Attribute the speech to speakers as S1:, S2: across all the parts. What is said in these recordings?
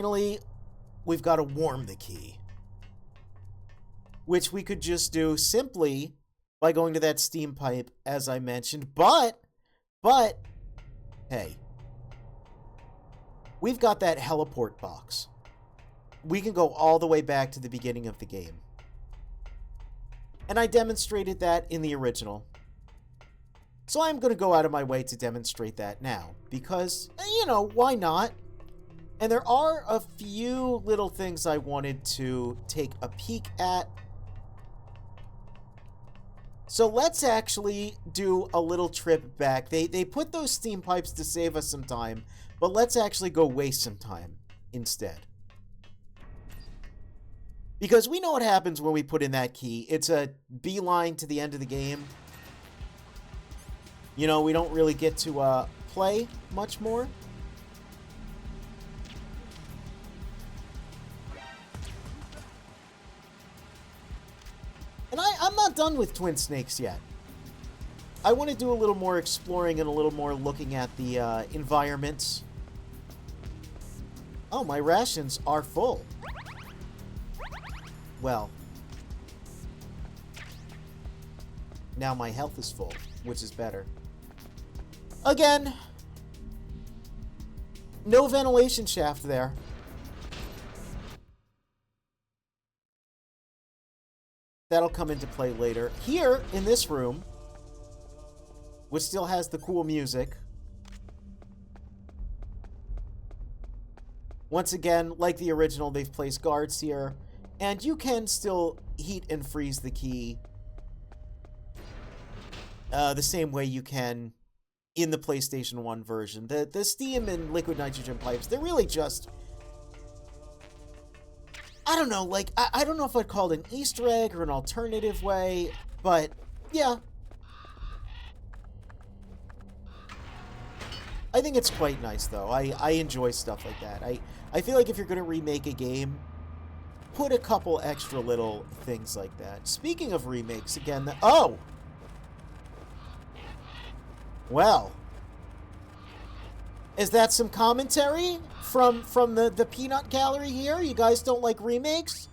S1: Finally, we've got to warm the key, which we could just do simply by going to that steam pipe, as I mentioned. But, hey, we've got that heliport box. We can go all the way back to the beginning of the game. And I demonstrated that in the original. So I'm going to go out of my way to demonstrate that now. Because, you know, why not? And there are a few little things I wanted to take a peek at. So let's actually do a little trip back. They put those steam pipes to save us some time, but let's actually go waste some time instead. Because we know what happens when we put in that key. It's a beeline to the end of the game. You know, we don't really get to play much more. And I'm not done with Twin Snakes yet. I want to do a little more exploring and a little more looking at the environments. Oh, my rations are full. Well, now my health is full, which is better. Again, no ventilation shaft there. That'll come into play later. Here, in this room, which still has the cool music. Once again, like the original, they've placed guards here. And you can still heat and freeze the key the same way you can in the PlayStation 1 version. The steam and liquid nitrogen pipes, they're really just... I don't know, like, I don't know if I'd call it an Easter egg or an alternative way, but, yeah. I think it's quite nice, though. I enjoy stuff like that. I feel like if you're going to remake a game, put a couple extra little things like that. Speaking of remakes, again, oh! Well. Is that some commentary from the peanut gallery here? You guys don't like remakes?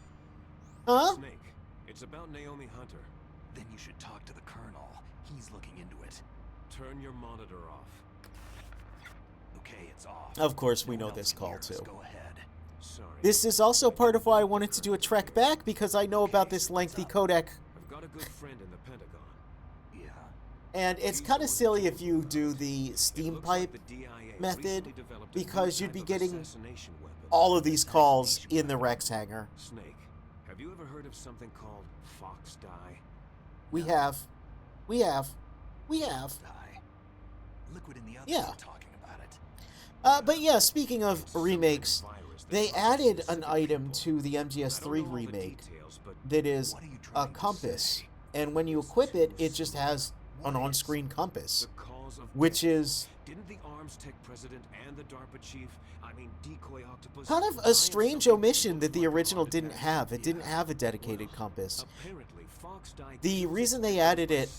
S1: Huh?
S2: Snake, it's about Naomi Hunter.
S3: Then you should talk to the Colonel. He's looking into it.
S2: Turn your monitor off.
S3: Okay, it's off.
S1: Of course, we
S3: No
S1: know
S3: one
S1: this
S3: else
S1: call,
S3: can hear us.
S1: too.
S3: Go ahead.
S2: Sorry.
S1: This is also part of why I wanted to do a trek back, because I know about this lengthy codec.
S2: I've got a good friend in the Pentagon.
S3: Yeah.
S1: And it's kind of silly if you do the steam
S2: Looks like
S1: pipe
S2: the DIA
S1: method,
S2: recently developed a new
S1: because you'd
S2: type
S1: be
S2: of
S1: getting
S2: assassination weapon.
S1: all of these calls in the Rex hangar.
S2: Snake, have you ever heard of something called Fox Dye?
S1: We have. We have. We have.
S3: Die. Liquid and the others
S1: Yeah.
S3: are talking about it.
S1: But yeah, speaking of remakes, they added an item to the MGS3 remake that is
S3: What are you
S1: a
S3: trying to
S1: compass.
S3: say?
S1: And when you equip it, it just has an on-screen compass, which is
S2: Didn't the Arms Tech president and the DARPA chief, I mean Decoy Octopus,
S1: kind of a strange omission that the original didn't have. It didn't have a dedicated compass.
S2: Apparently, Fox Dye
S1: The reason they added it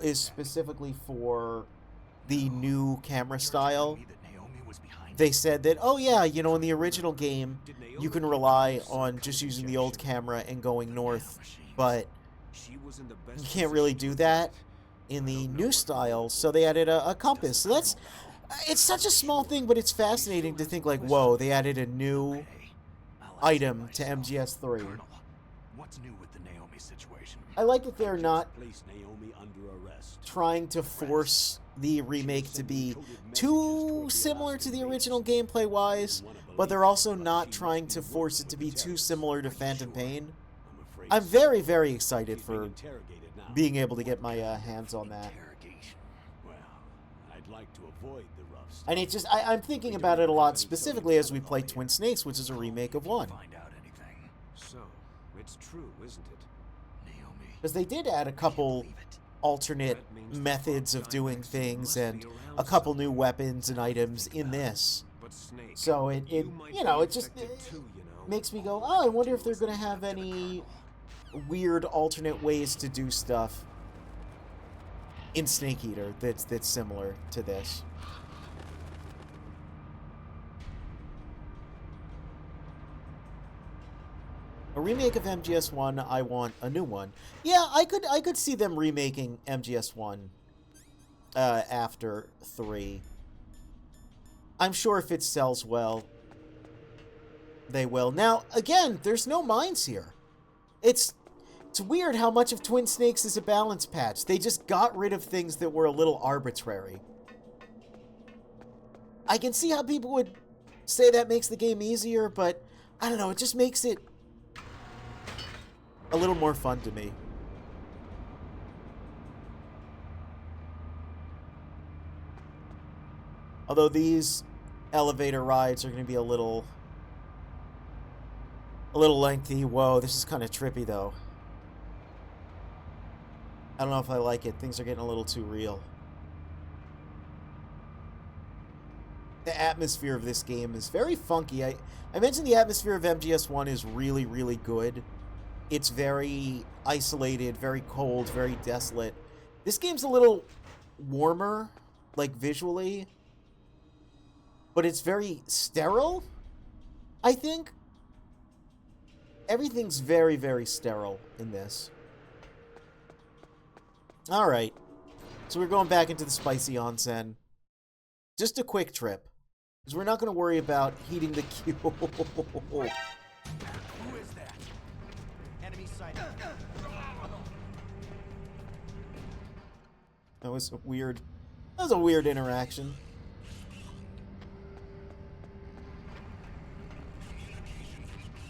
S1: is specifically for the new camera style.
S3: Me that Naomi was behind
S1: They said that, oh yeah, you know, in the original game, you can rely on just using the old camera and going north, but
S2: She was in the best
S1: you can't really do that in the new style, so they added a compass. So that's, it's such a small thing, but it's fascinating to think like, whoa, they added a new
S3: Hey, I'll ask
S1: item
S3: you
S1: to
S3: myself.
S1: MGS3.
S3: Colonel, what's new with the Naomi situation?
S1: I like that they're not
S4: Place Naomi under arrest.
S1: trying to force the remake to be too similar to the original gameplay-wise, but they're also not trying to force it to be too similar to Phantom Pain.
S4: I'm afraid
S1: I'm very, very excited
S4: he's being
S1: for
S4: interrogated now.
S1: being able to get my hands on that.
S3: Interrogation.
S4: Well, I'd like to avoid the rough stuff.
S1: And it just, I'm thinking about it a lot, specifically as we play Twin Snakes, which is a remake of 1.
S3: Find out anything.
S2: So, it's true, isn't it?
S3: Naomi.
S1: Because they did add a couple
S3: Believe it.
S1: alternate methods of doing things and a couple new weapons and items in this.
S2: But Snake,
S1: So it
S2: might
S1: you know,
S2: be
S1: it just
S2: infected too, you know.
S1: makes me go, oh, I wonder if they're going to have any weird alternate ways to do stuff in Snake Eater that's similar to this. A remake of MGS1, I want a new one. Yeah, I could see them remaking MGS1 after 3. I'm sure if it sells well, they will. Now, again, there's no mines here. It's weird how much of Twin Snakes is a balance patch. They just got rid of things that were a little arbitrary. I can see how people would say that makes the game easier, but I don't know, it just makes it a little more fun to me. Although these elevator rides are going to be a little lengthy. Whoa, this is kind of trippy, though. I don't know if I like it. Things are getting a little too real. The atmosphere of this game is very funky. I mentioned the atmosphere of MGS1 is really, really good. It's very isolated, very cold, very desolate. This game's a little warmer, like visually, but it's very sterile, I think. Everything's very, very sterile in this. Alright, so we're going back into the spicy onsen. Just a quick trip, because we're not going to worry about heating the cube.
S3: Who is that? Enemy sighted.
S1: That was a weird interaction.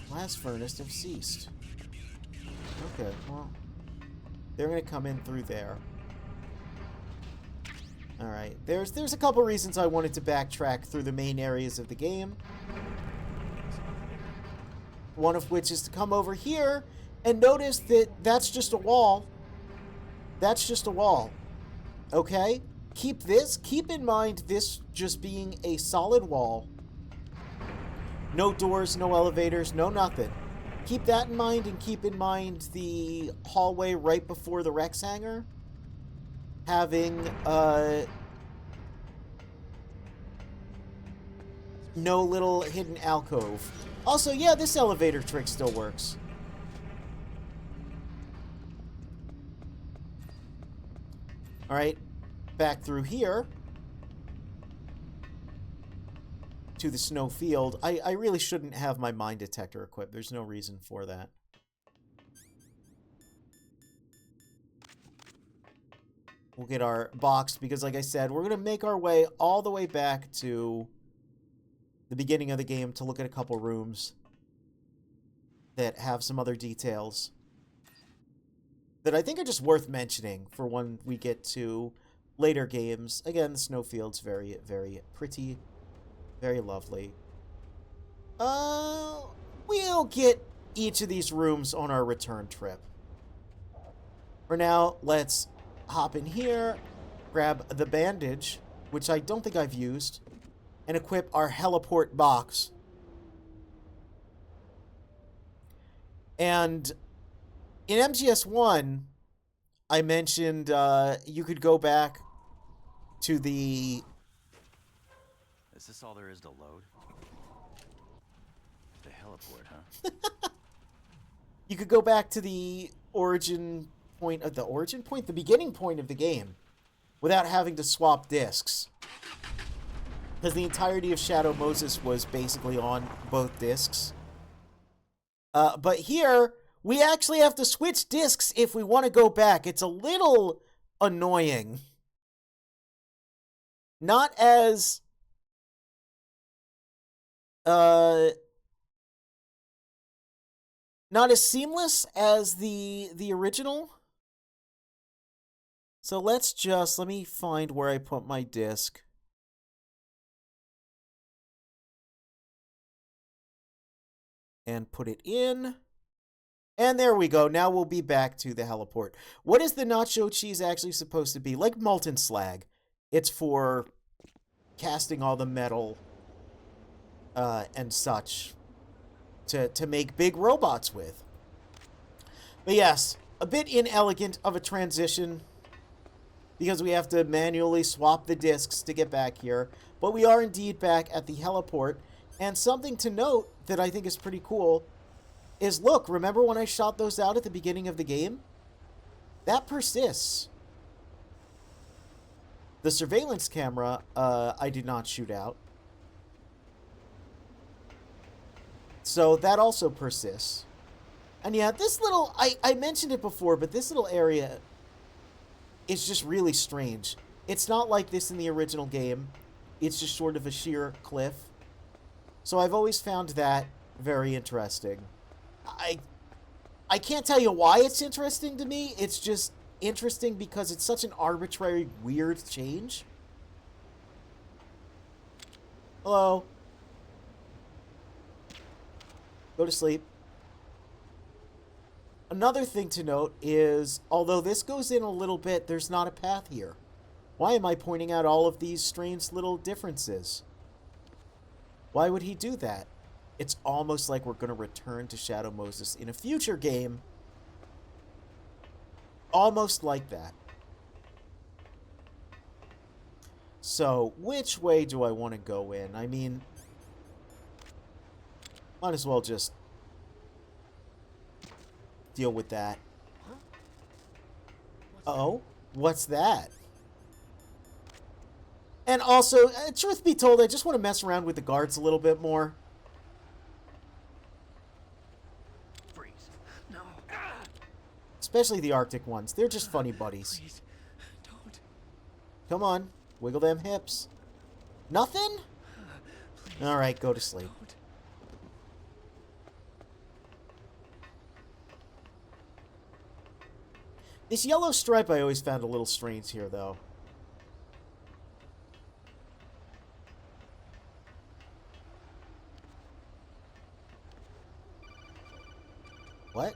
S1: Blast furnace have ceased. Okay, well, they're gonna come in through there. Alright, there's a couple reasons I wanted to backtrack through the main areas of the game. One of which is to come over here and notice that that's just a wall. That's just a wall. Okay? Keep in mind this just being a solid wall. No doors, no elevators, no nothing. Keep that in mind, and keep in mind the hallway right before the Rex hangar having no little hidden alcove. Also, yeah, this elevator trick still works. Alright, back through here to the snow field. I really shouldn't have my mine detector equipped. There's no reason for that. We'll get our box because, like I said, we're going to make our way all the way back to the beginning of the game to look at a couple rooms that have some other details that I think are just worth mentioning for when we get to later games. Again, the snowfield's very, very pretty. Very lovely. We'll get each of these rooms on our return trip. For now, let's hop in here, grab the bandage, which I don't think I've used, and equip our heliport box. And in MGS1, I mentioned you could go back to the...
S3: Is this all there is to load? The heliport, huh?
S1: You could go back to the origin point of the beginning point of the game without having to swap discs. Because the entirety of Shadow Moses was basically on both discs. But here, we actually have to switch discs if we want to go back. It's a little annoying. Not as... not as seamless as the original. So let me find where I put my disc. And put it in. And there we go. Now we'll be back to the heliport. What is the nacho cheese actually supposed to be? Like molten slag. It's for casting all the metal and such to make big robots with. But yes, a bit inelegant of a transition because we have to manually swap the discs to get back here. But we are indeed back at the heliport. And something to note that I think is pretty cool is, look, remember when I shot those out at the beginning of the game? That persists. The surveillance camera, I did not shoot out. So that also persists. And yeah, this little, I mentioned it before, but this little area is just really strange. It's not like this in the original game. It's just sort of a sheer cliff. So I've always found that very interesting. I can't tell you why it's interesting to me. It's just interesting because it's such an arbitrary, weird change. Hello. Go to sleep. Another thing to note is, although this goes in a little bit, there's not a path here. Why am I pointing out all of these strange little differences? Why would he do that? It's almost like we're going to return to Shadow Moses in a future game. Almost like that. So, which way do I want to go in? I mean, might as well just deal with that. Uh-oh, what's that? And also, truth be told, I just want to mess around with the guards a little bit more.
S3: Freeze. No.
S1: Especially the Arctic ones. They're just funny buddies.
S3: Please, don't.
S1: Come on, wiggle them hips. Nothing?
S3: Please,
S1: Alright, go to sleep.
S3: don't.
S1: This yellow stripe I always found a little strange here, though. What?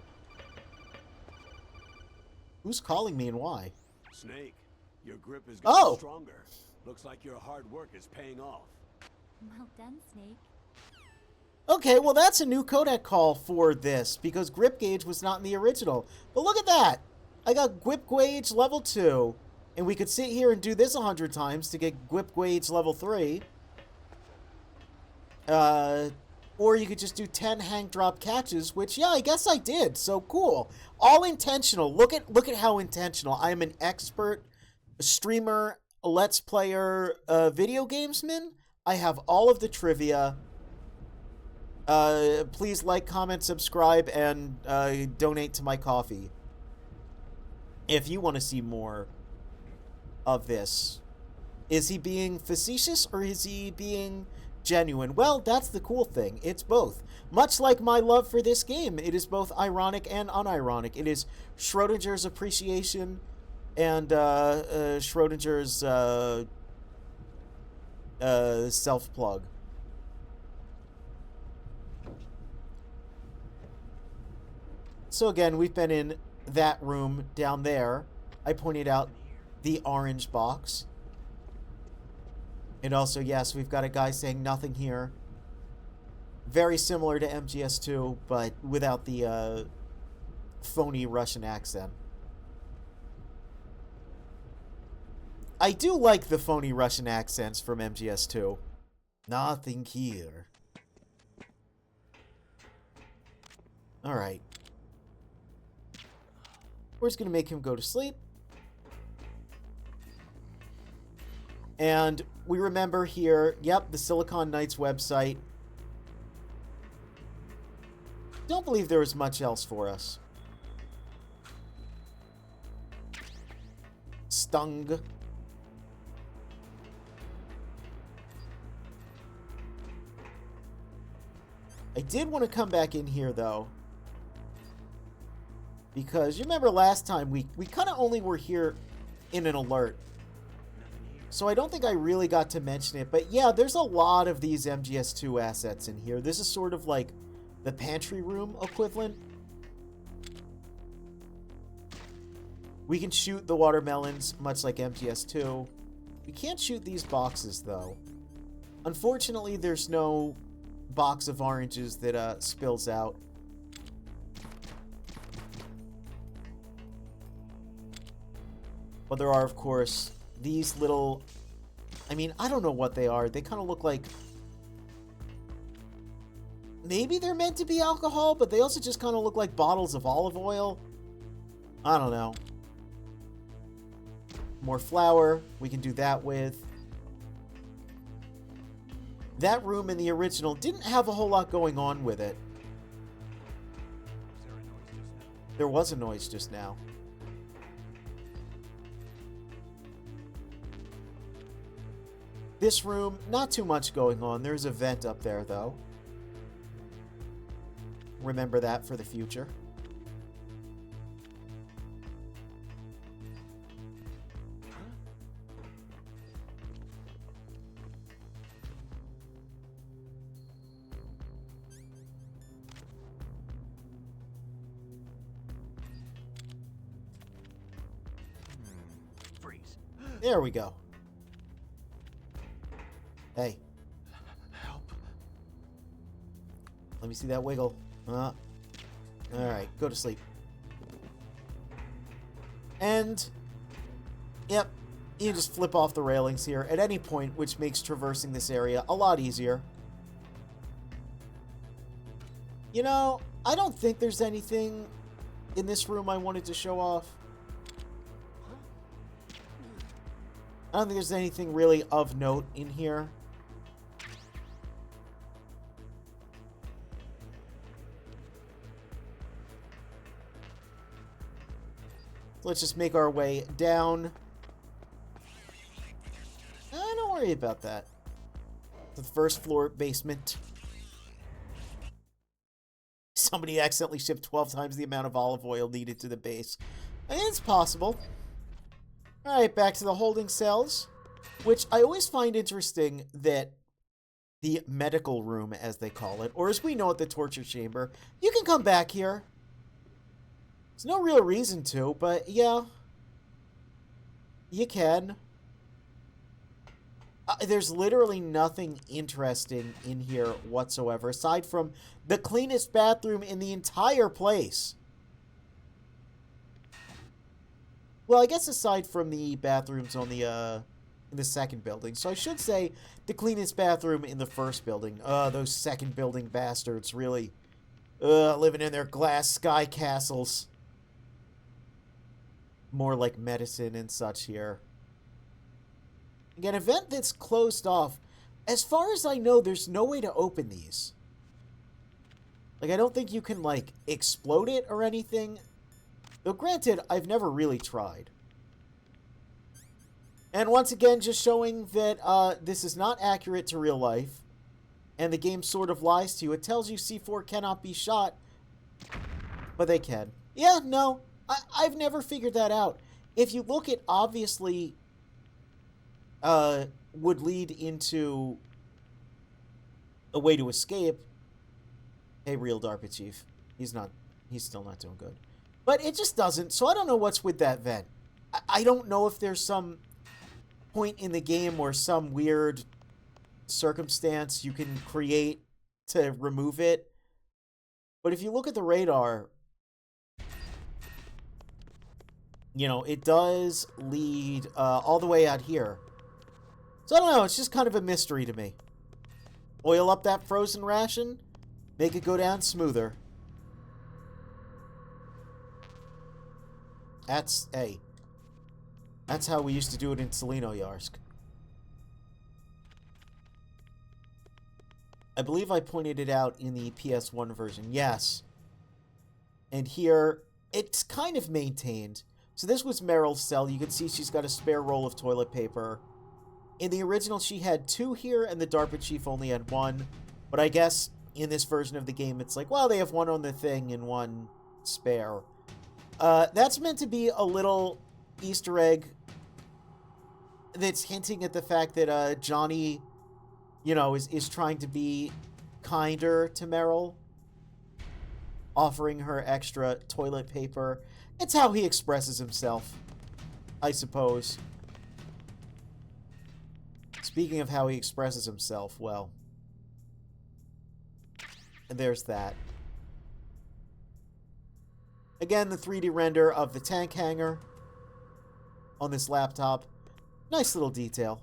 S1: Who's calling me and why?
S4: Snake, your grip is getting
S1: Oh!
S4: stronger. Looks like your hard work is paying off.
S5: Well done, Snake.
S1: Okay, well that's a new codec call for this, because grip gauge was not in the original. But look at that! I got grip gauge level 2, and we could sit here and do this 100 times to get grip gauge level 3. Or you could just do 10 hang drop catches, which, yeah, I guess I did. So cool. All intentional. Look at how intentional. I am an expert streamer, let's player, video gamesman. I have all of the trivia. Please like, comment, subscribe, and donate to my coffee if you want to see more of this. Is he being facetious or is he being genuine? Well, that's the cool thing. It's both. Much like my love for this game, it is both ironic and unironic. It is Schrodinger's appreciation and Schrodinger's self-plug. So again, we've been in that room down there. I pointed out the orange box. And also, yes, we've got a guy saying nothing here. Very similar to MGS2, but without the phony Russian accent. I do like the phony Russian accents from MGS2. Nothing here. Alright. We're just going to make him go to sleep. And we remember here, yep, the Silicon Knights website. Don't believe there was much else for us. Stung. I did want to come back in here, though. Because you remember last time, we kind of only were here in an alert. So I don't think I really got to mention it. But yeah, there's a lot of these MGS2 assets in here. This is sort of like the pantry room equivalent. We can shoot the watermelons, much like MGS2. We can't shoot these boxes, though. Unfortunately, there's no box of oranges that spills out. But there are, of course, these little... I mean, I don't know what they are. They kind of look like... maybe they're meant to be alcohol, but they also just kind of look like bottles of olive oil. I don't know. More flour. We can do that with. That room in the original didn't have a whole lot going on with it. There was a noise just now. This room, not too much going on. There's a vent up there, though. Remember that for the future.
S3: Freeze.
S1: There we go. Hey.
S3: Help.
S1: Let me see that wiggle. Alright, go to sleep. And, yep, you just flip off the railings here at any point, which makes traversing this area a lot easier. You know, I don't think there's anything in this room I wanted to show off. I don't think there's anything really of note in here. Let's just make our way down. Don't worry about that. The first floor basement. Somebody accidentally shipped 12 times the amount of olive oil needed to the base. It's possible. Alright, back to the holding cells. Which I always find interesting that the medical room, as they call it, or as we know it, the torture chamber, you can come back here. There's no real reason to, but yeah, you can. There's literally nothing interesting in here whatsoever, aside from the cleanest bathroom in the entire place. Well, I guess aside from the bathrooms on the, in the second building. So I should say the cleanest bathroom in the first building. Those second building bastards, really. Living in their glass sky castles. More like medicine and such here. Again, an event that's closed off. As far as I know, there's no way to open these. Like, I don't think you can, like, explode it or anything. Though, granted, I've never really tried. And once again, just showing that this is not accurate to real life. And the game sort of lies to you. It tells you C4 cannot be shot. But they can. Yeah, no. I've never figured that out. If you look, it obviously would lead into a way to escape. Hey, real DARPA chief. He's still not doing good. But it just doesn't, so I don't know what's with that vent. I don't know if there's some point in the game or some weird circumstance you can create to remove it. But if you look at the radar, you know, it does lead all the way out here. So I don't know, it's just kind of a mystery to me. Oil up that frozen ration, make it go down smoother. That's how we used to do it in Selenoyarsk. I believe I pointed it out in the PS1 version. Yes. And here, it's kind of maintained. So this was Meryl's cell. You can see she's got a spare roll of toilet paper. In the original, she had 2 here, and the DARPA chief only had 1. But I guess in this version of the game, it's like, well, they have 1 on the thing and 1 spare. That's meant to be a little Easter egg that's hinting at the fact that Johnny, you know, is trying to be kinder to Meryl, offering her extra toilet paper. It's how he expresses himself, I suppose. Speaking of how he expresses himself, well, there's that. Again, the 3D render of the tank hangar on this laptop. Nice little detail.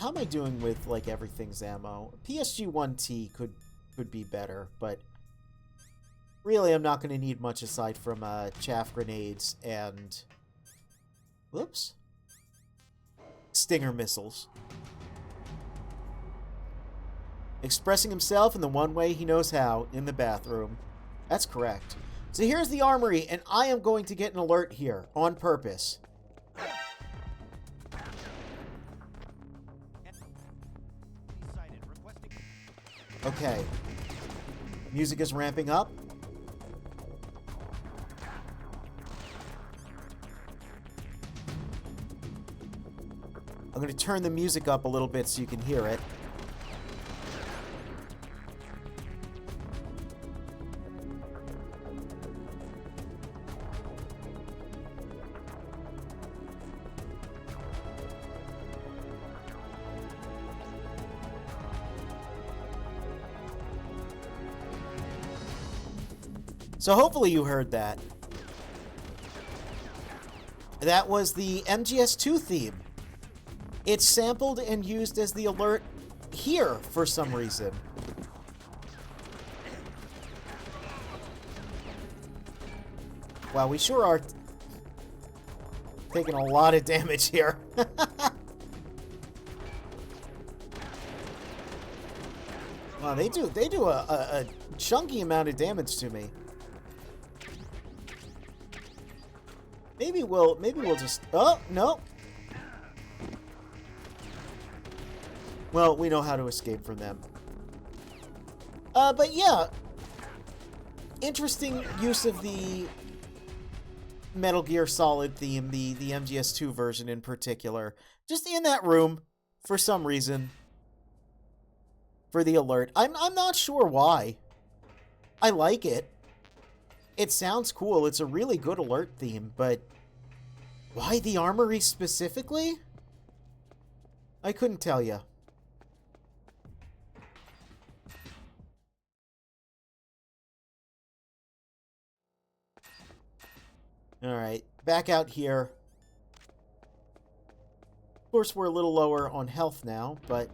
S1: how am I doing with, like, everything's ammo? PSG-1T could be better, but really I'm not going to need much aside from chaff grenades and... Whoops. Stinger missiles. Expressing himself in the one way he knows how, in the bathroom. That's correct. So here's the armory, and I am going to get an alert here, on purpose. Okay. Music is ramping up. I'm going to turn the music up a little bit so you can hear it. So hopefully you heard that. That was the MGS2 theme. It's sampled and used as the alert here for some reason. Wow, we sure are taking a lot of damage here. Wow, they do a chunky amount of damage to me. Maybe we'll just... Oh, no. Well, we know how to escape from them. But yeah. Interesting use of the Metal Gear Solid theme, the MGS2 version in particular. Just in that room, for some reason. For the alert. I'm not sure why. I like it. It sounds cool. It's a really good alert theme, but why the armory specifically? I couldn't tell you. Alright, back out here. Of course, we're a little lower on health now, but...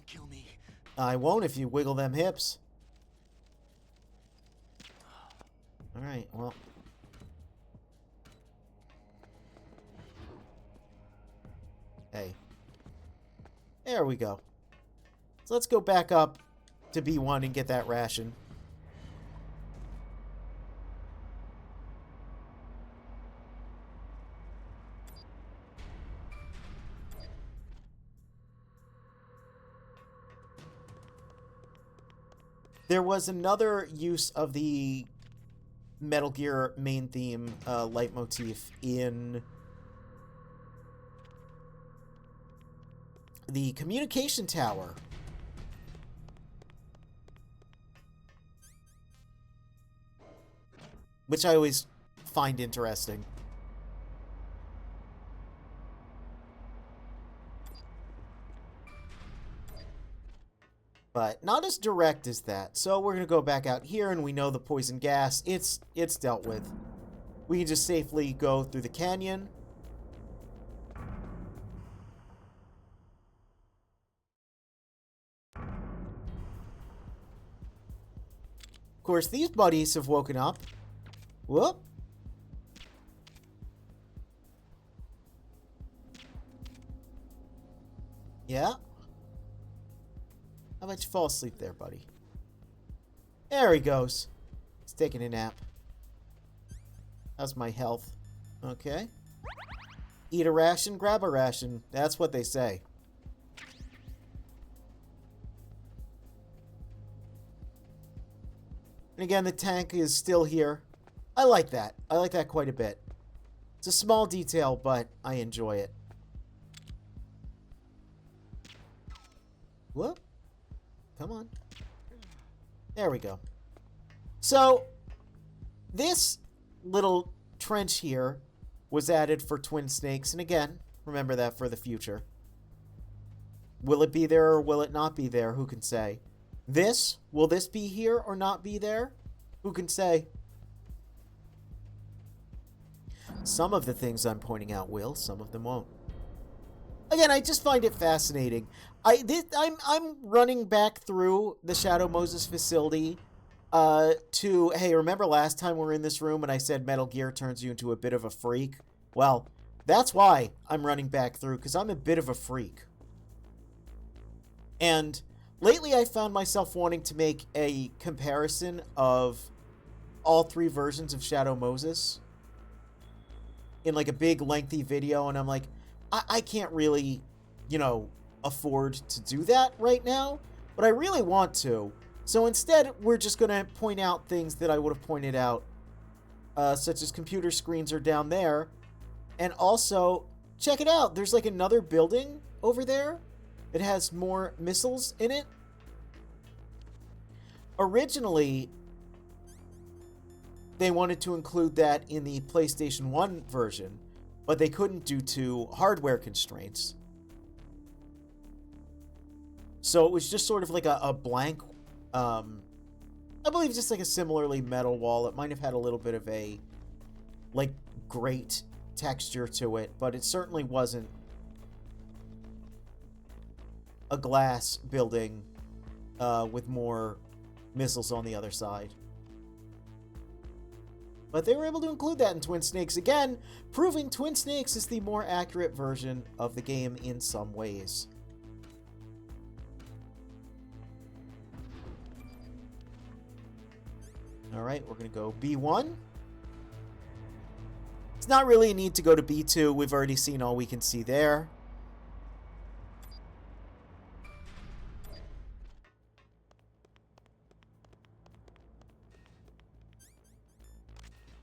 S3: Kill me.
S1: I won't if you wiggle them hips. Alright, well. Hey. There we go. So let's go back up to B1 and get that ration. There was another use of the Metal Gear main theme leitmotif in the communication tower. Which I always find interesting. But not as direct as that. So we're going to go back out here, and we know the poison gas. It's dealt with. We can just safely go through the canyon. Of course, these buddies have woken up. Whoop. Yeah. How about you fall asleep there, buddy? There he goes. He's taking a nap. How's my health? Okay. Eat a ration, grab a ration. That's what they say. And again, the tank is still here. I like that. I like that quite a bit. It's a small detail, but I enjoy it. Whoop. Come on. There we go. So, this little trench here was added for Twin Snakes. And again, remember that for the future. Will it be there or will it not be there? Who can say? Will this be here or not be there? Who can say? Some of the things I'm pointing out will, some of them won't. Again, I just find it fascinating. I'm running back through the Shadow Moses facility to, hey, remember last time we were in this room and I said Metal Gear turns you into a bit of a freak? Well, that's why I'm running back through, because I'm a bit of a freak. And lately I found myself wanting to make a comparison of all 3 versions of Shadow Moses in like a big lengthy video, and I'm like, I can't really, you know, afford to do that right now, but I really want to. So instead, we're just going to point out things that I would have pointed out, such as computer screens are down there. And also, check it out. There's like another building over there. It has more missiles in it. Originally, they wanted to include that in the PlayStation 1 version, but they couldn't due to hardware constraints. So it was just sort of like a blank, I believe just like a similarly metal wall. It might have had a little bit of a, like, great texture to it, but it certainly wasn't a glass building with more missiles on the other side. But they were able to include that in Twin Snakes again, proving Twin Snakes is the more accurate version of the game in some ways. Alright, we're going to go B1. It's not really a need to go to B2. We've already seen all we can see there.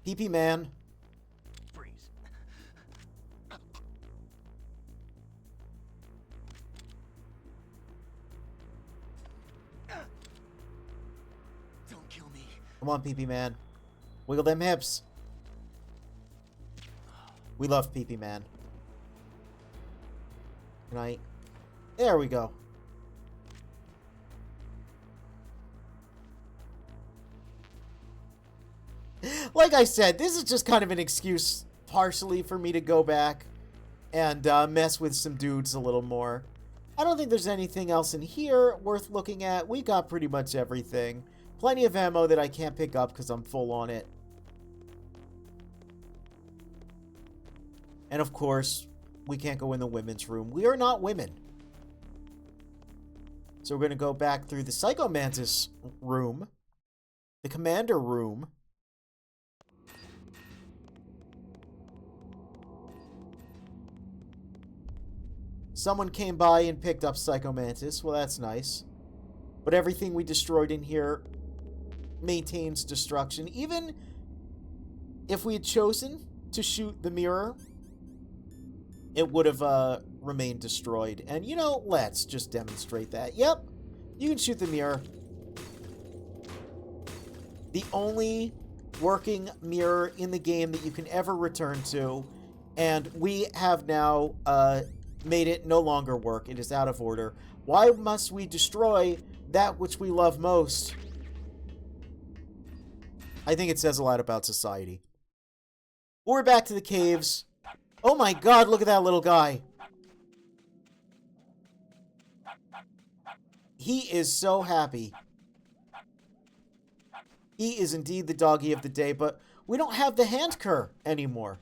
S1: PP Man.
S3: Freeze. Don't kill me.
S1: Come on, PP Man. Wiggle them hips. We love PP Man. Good night. There we go. Like I said, this is just kind of an excuse partially for me to go back and mess with some dudes a little more. I don't think there's anything else in here worth looking at. We got pretty much everything. Plenty of ammo that I can't pick up because I'm full on it. And of course, we can't go in the women's room. We are not women. So we're going to go back through the Psycho Mantis room. The Commander room. Someone came by and picked up Psycho Mantis. Well, that's nice. But everything we destroyed in here maintains destruction. Even if we had chosen to shoot the mirror, it would have remained destroyed. And, you know, let's just demonstrate that. Yep, you can shoot the mirror. The only working mirror in the game that you can ever return to. And we have now made it no longer work. It is out of order. Why must we destroy that which we love most? I think it says a lot about society. We're back to the caves. Oh my god, look at that little guy. He is so happy. He is indeed the doggy of the day, but we don't have the hand cur anymore.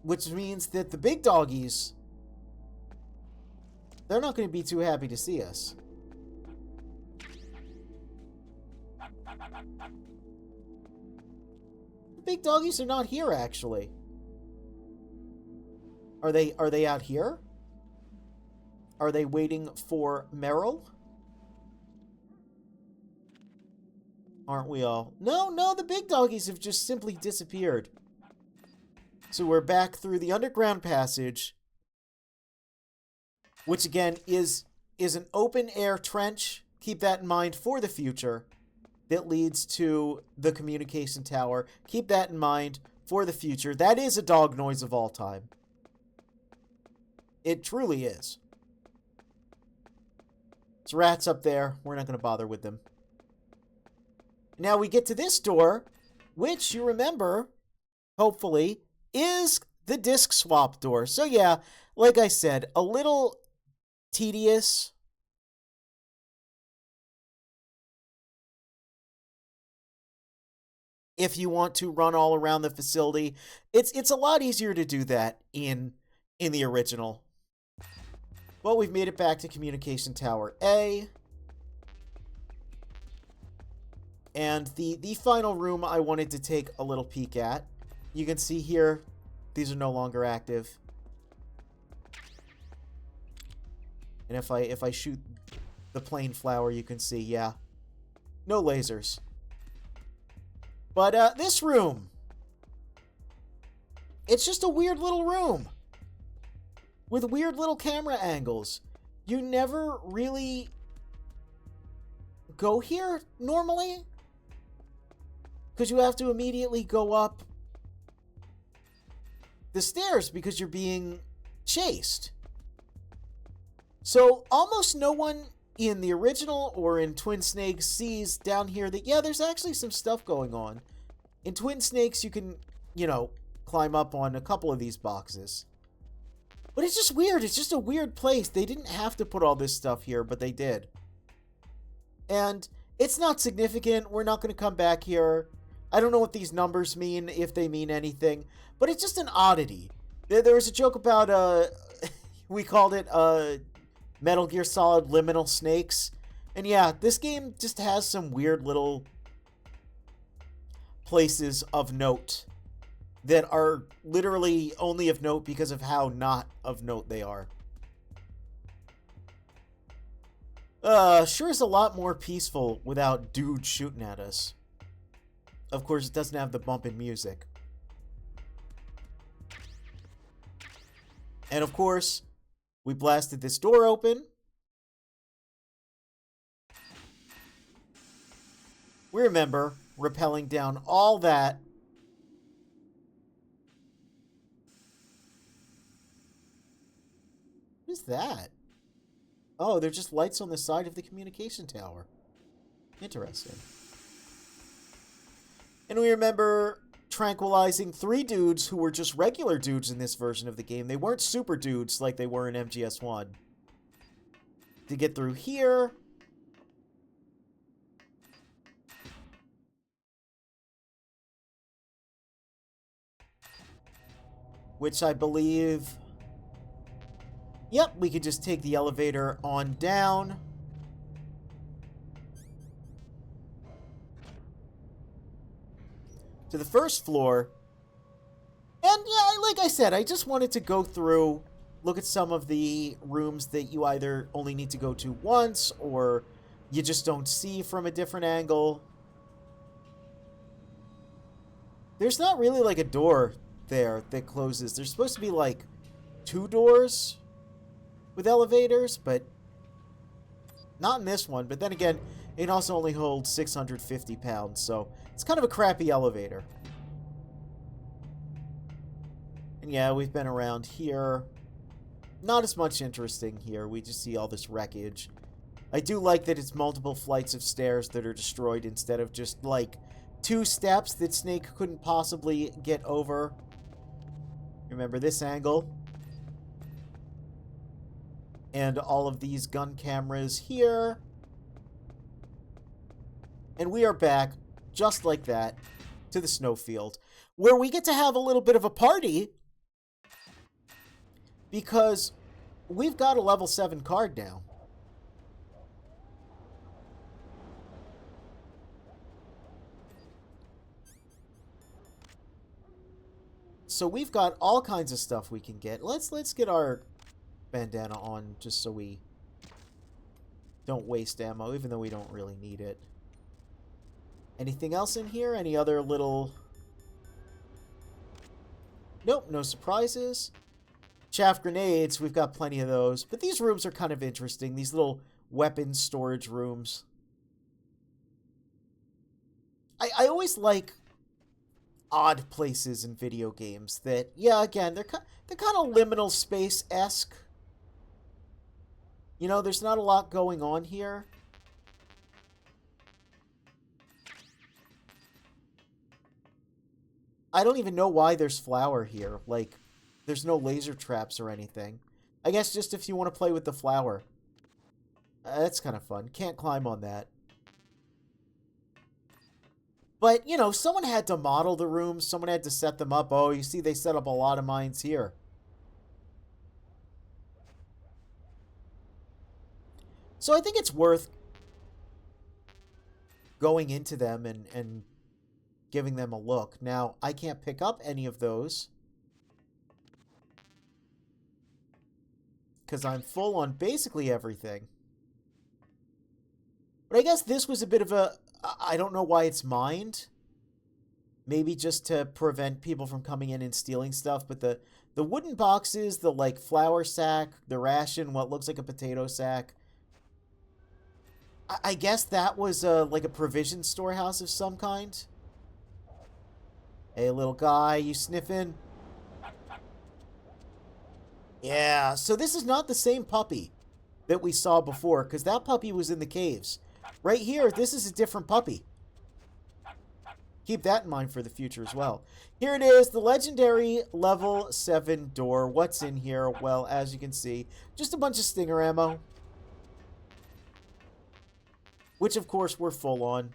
S1: Which means that the big doggies, they're not going to be too happy to see us. The big doggies are not here, actually. Are they out here? Are they waiting for Meryl? Aren't we all? No, the big doggies have just simply disappeared. So we're back through the underground passage, which again is an open-air trench. Keep that in mind for the future. That leads to the communication tower. Keep that in mind for the future. That is a dog noise of all time. It truly is. There's rats up there. We're not going to bother with them. Now we get to this door, which you remember, hopefully, is the disc swap door. So yeah, like I said, a little tedious. If you want to run all around the facility, it's a lot easier to do that in the original. Well, we've made it back to Communication Tower A. And the final room I wanted to take a little peek at. You can see here, these are no longer active. And if I shoot the plain flower, you can see, yeah, no lasers. But this room, it's just a weird little room with weird little camera angles. You never really go here normally, because you have to immediately go up the stairs because you're being chased. So almost no one in the original or in Twin Snakes sees down here that, yeah, there's actually some stuff going on. In Twin Snakes, you can, you know, climb up on a couple of these boxes. But it's just weird. It's just a weird place. They didn't have to put all this stuff here, but they did. And it's not significant. We're not going to come back here. I don't know what these numbers mean, if they mean anything. But it's just an oddity. There was a joke about, we called it, Metal Gear Solid Liminal Snakes. And yeah, this game just has some weird little places of note that are literally only of note because of how not of note they are. Sure is a lot more peaceful without dudes shooting at us. Of course, it doesn't have the bumping music. And of course, we blasted this door open. We remember rappelling down all that. What is that? Oh, they're just lights on the side of the communication tower. Interesting. And we remember tranquilizing 3 dudes who were just regular dudes in this version of the game. They weren't super dudes like they were in MGS1. To get through here. Which I believe... Yep, we could just take the elevator on down. To the first floor. And yeah, like I said, I just wanted to go through, look at some of the rooms that you either only need to go to once, or you just don't see from a different angle. There's not really like a door there that closes. There's supposed to be like 2 doors with elevators, but not in this one. But then again, it also only holds 650 pounds, so it's kind of a crappy elevator. And yeah, we've been around here. Not as much interesting here. We just see all this wreckage. I do like that it's multiple flights of stairs that are destroyed instead of just, like, 2 steps that Snake couldn't possibly get over. Remember this angle? And all of these gun cameras here. And we are back, just like that, to the snowfield, where we get to have a little bit of a party, because we've got a level 7 card now. So we've got all kinds of stuff we can get. Let's get our bandana on just so we don't waste ammo, even though we don't really need it. Anything else in here? Any other little... Nope, no surprises. Chaff grenades, we've got plenty of those. But these rooms are kind of interesting. These little weapons storage rooms. I always like odd places in video games that, yeah, again, they're kind of liminal space-esque. You know, there's not a lot going on here. I don't even know why there's flour here. Like, there's no laser traps or anything. I guess just if you want to play with the flour. That's kind of fun. Can't climb on that. But, you know, someone had to model the rooms. Someone had to set them up. Oh, you see they set up a lot of mines here. So I think it's worth going into them and giving them a look. Now, I can't pick up any of those because I'm full on basically everything. But I guess this was a bit of a... I don't know why it's mined. Maybe just to prevent people from coming in and stealing stuff. But the wooden boxes, the, like, flour sack, the ration, what looks like a potato sack... I guess that was, like, a provision storehouse of some kind. Hey, little guy, you sniffing? Yeah, so this is not the same puppy that we saw before, because that puppy was in the caves. Right here, this is a different puppy. Keep that in mind for the future as well. Here it is, the legendary level 7 door. What's in here? Well, as you can see, just a bunch of stinger ammo. Which, of course, we're full on.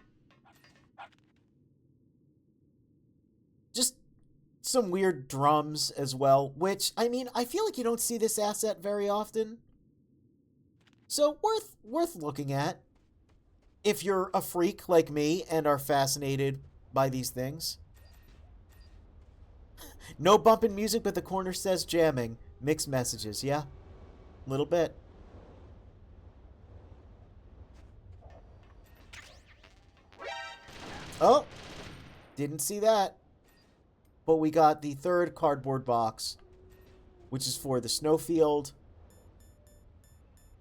S1: Just some weird drums as well, which, I mean, I feel like you don't see this asset very often. So, worth looking at if you're a freak like me and are fascinated by these things. No bumping music, but the corner says jamming. Mixed messages, yeah? A little bit. Oh, didn't see that. But we got the third cardboard box, which is for the snowfield.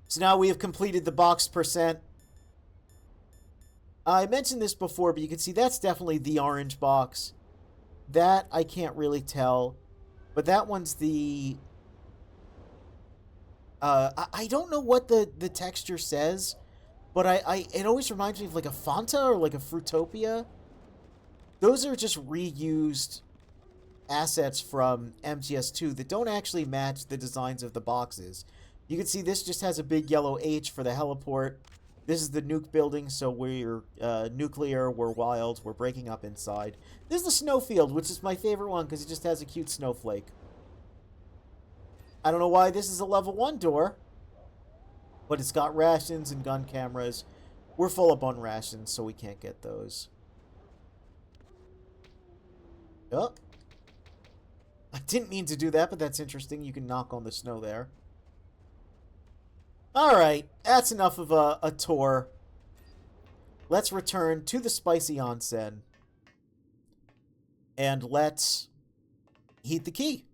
S1: So now we have completed the box percent. I mentioned this before, but you can see that's definitely the orange box. That I can't really tell. But that one's the... I don't know what the texture says. But it always reminds me of like a Fanta or like a Fruitopia. Those are just reused assets from MGS2 that don't actually match the designs of the boxes. You can see this just has a big yellow H for the heliport. This is the nuke building, so we're nuclear, we're wild, we're breaking up inside. This is the snowfield, which is my favorite one because it just has a cute snowflake. I don't know why this is a level 1 door. But it's got rations and gun cameras. We're full up on rations, so we can't get those. Oh. I didn't mean to do that, but that's interesting. You can knock on the snow there. Alright, that's enough of a tour. Let's return to the spicy onsen. And let's heat the key.